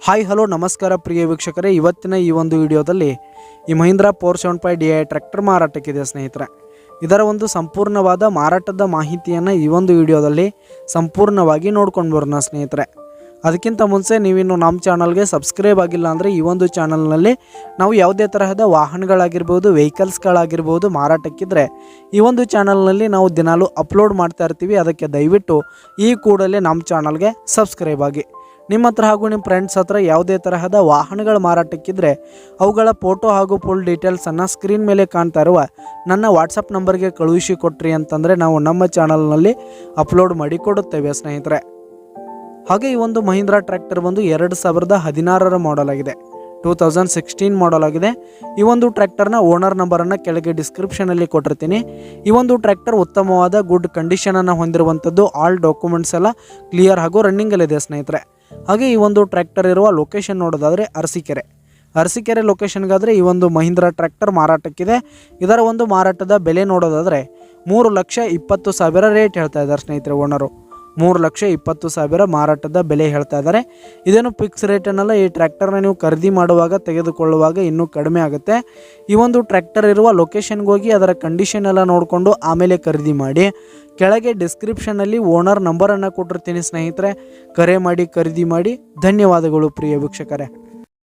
Hi hello ನಮಸ್ಕಾರ ಪ್ರಿಯ ವೀಕ್ಷಕರೇ, ಇವತ್ತಿನ ಈ ಒಂದು ವಿಡಿಯೋದಲ್ಲಿ ಈ ಮಹೀಂದ್ರಾ 475Di ಟ್ರ್ಯಾಕ್ಟರ್ ಮಾರಾಟಕ್ಕಿದೆ ಸ್ನೇಹಿತರೆ. ಇದರ ಒಂದು ಸಂಪೂರ್ಣವಾದ ಮಾರಾಟದ ಮಾಹಿತಿಯನ್ನು ಈ ಒಂದು ವಿಡಿಯೋದಲ್ಲಿ ಸಂಪೂರ್ಣವಾಗಿ ನೋಡ್ಕೊಂಡು ಬರೋಣ ಸ್ನೇಹಿತರೆ. ಅದಕ್ಕಿಂತ ಮುಂಚೆ ನೀವಿನ್ನು ನಮ್ಮ ಚಾನಲ್ಗೆ ಸಬ್ಸ್ಕ್ರೈಬ್ ಆಗಿಲ್ಲ ಅಂದರೆ ಈ ಒಂದು ಚಾನಲ್ನಲ್ಲಿ ನಾವು ಯಾವುದೇ ತರಹದ ವಾಹನಗಳಾಗಿರ್ಬೋದು, ವೆಹಿಕಲ್ಸ್ಗಳಾಗಿರ್ಬೋದು ಮಾರಾಟಕ್ಕಿದ್ರೆ ಈ ಒಂದು ಚಾನಲ್ನಲ್ಲಿ ನಾವು ದಿನಾಲೂ ಅಪ್ಲೋಡ್ ಮಾಡ್ತಾ ಇರ್ತೀವಿ. ಅದಕ್ಕೆ ದಯವಿಟ್ಟು ಈ ಕೂಡಲೇ ನಮ್ಮ ಚಾನಲ್ಗೆ ಸಬ್ಸ್ಕ್ರೈಬ್ ಆಗಿ. ನಿಮ್ಮ ಹತ್ರ ಹಾಗೂ ನಿಮ್ಮ ಫ್ರೆಂಡ್ಸ್ ಹತ್ರ ಯಾವುದೇ ತರಹದ ವಾಹನಗಳ ಮಾರಾಟಕ್ಕಿದ್ರೆ ಅವುಗಳ ಫೋಟೋ ಹಾಗೂ ಫುಲ್ ಡೀಟೇಲ್ಸನ್ನು ಸ್ಕ್ರೀನ್ ಮೇಲೆ ಕಾಣ್ತಾ ಇರುವ ನನ್ನ ವಾಟ್ಸಪ್ ನಂಬರ್ಗೆ ಕಳುಹಿಸಿ ಕೊಟ್ರಿ ಅಂತಂದರೆ ನಾವು ನಮ್ಮ ಚಾನಲ್ನಲ್ಲಿ ಅಪ್ಲೋಡ್ ಮಾಡಿ ಕೊಡುತ್ತೇವೆ ಸ್ನೇಹಿತರೆ. ಹಾಗೆ ಈ ಒಂದು ಮಹೀಂದ್ರಾ ಟ್ರ್ಯಾಕ್ಟರ್ ಬಂದು 2016 ಮಾಡೆಲ್ ಆಗಿದೆ, 2016 ಮಾಡೆಲ್ ಆಗಿದೆ. ಈ ಒಂದು ಟ್ರ್ಯಾಕ್ಟರ್ನ ಓನರ್ ನಂಬರನ್ನು ಕೆಳಗೆ ಡಿಸ್ಕ್ರಿಪ್ಷನಲ್ಲಿ ಕೊಟ್ಟಿರ್ತೀನಿ. ಈ ಒಂದು ಟ್ರ್ಯಾಕ್ಟರ್ ಉತ್ತಮವಾದ ಗುಡ್ ಕಂಡೀಷನನ್ನು ಹೊಂದಿರುವಂಥದ್ದು. ಆಲ್ ಡಾಕ್ಯುಮೆಂಟ್ಸ್ ಎಲ್ಲ ಕ್ಲಿಯರ್ ಹಾಗೂ ರನ್ನಿಂಗಲ್ಲಿದೆ ಸ್ನೇಹಿತರೆ. ಹಾಗೆ ಈ ಒಂದು ಟ್ರ್ಯಾಕ್ಟರ್ ಇರುವ ಲೊಕೇಶನ್ ನೋಡೋದಾದರೆ ಅರಸೀಕೆರೆ ಲೊಕೇಶನ್ಗಾದರೆ ಈ ಒಂದು ಮಹೀಂದ್ರಾ ಟ್ರ್ಯಾಕ್ಟರ್ ಮಾರಾಟಕ್ಕಿದೆ. ಇದರ ಒಂದು ಮಾರಾಟದ ಬೆಲೆ ನೋಡೋದಾದರೆ 3,20,000 ರೇಟ್ ಹೇಳ್ತಾ ಇದ್ದಾರೆ ಸ್ನೇಹಿತರೆ. ಓನರು 3,20,000 ಮಾರಾಟದ ಬೆಲೆ ಹೇಳ್ತಾ ಇದ್ದಾರೆ. ಇದೇನು ಫಿಕ್ಸ್ ರೇಟ್ ಅನ್ನಲ್ಲ. ಈ ಟ್ರ್ಯಾಕ್ಟರ್ನ ನೀವು ಖರೀದಿ ಮಾಡುವಾಗ ತೆಗೆದುಕೊಳ್ಳುವಾಗ ಇನ್ನೂ ಕಡಿಮೆ ಆಗುತ್ತೆ. ಈ ಒಂದು ಟ್ರ್ಯಾಕ್ಟರ್ ಇರುವ ಲೊಕೇಶನ್ಗೆ ಹೋಗಿ ಅದರ ಕಂಡೀಷನ್ ಎಲ್ಲ ನೋಡಿಕೊಂಡು ಆಮೇಲೆ ಖರೀದಿ ಮಾಡಿ. ಕೆಳಗೆ ಡಿಸ್ಕ್ರಿಪ್ಷನಲ್ಲಿ ಓನರ್ ನಂಬರನ್ನು ಕೊಟ್ಟಿರ್ತೀನಿ ಸ್ನೇಹಿತರೆ. ಕರೆ ಮಾಡಿ ಖರೀದಿ ಮಾಡಿ. ಧನ್ಯವಾದಗಳು ಪ್ರಿಯ ವೀಕ್ಷಕರೇ.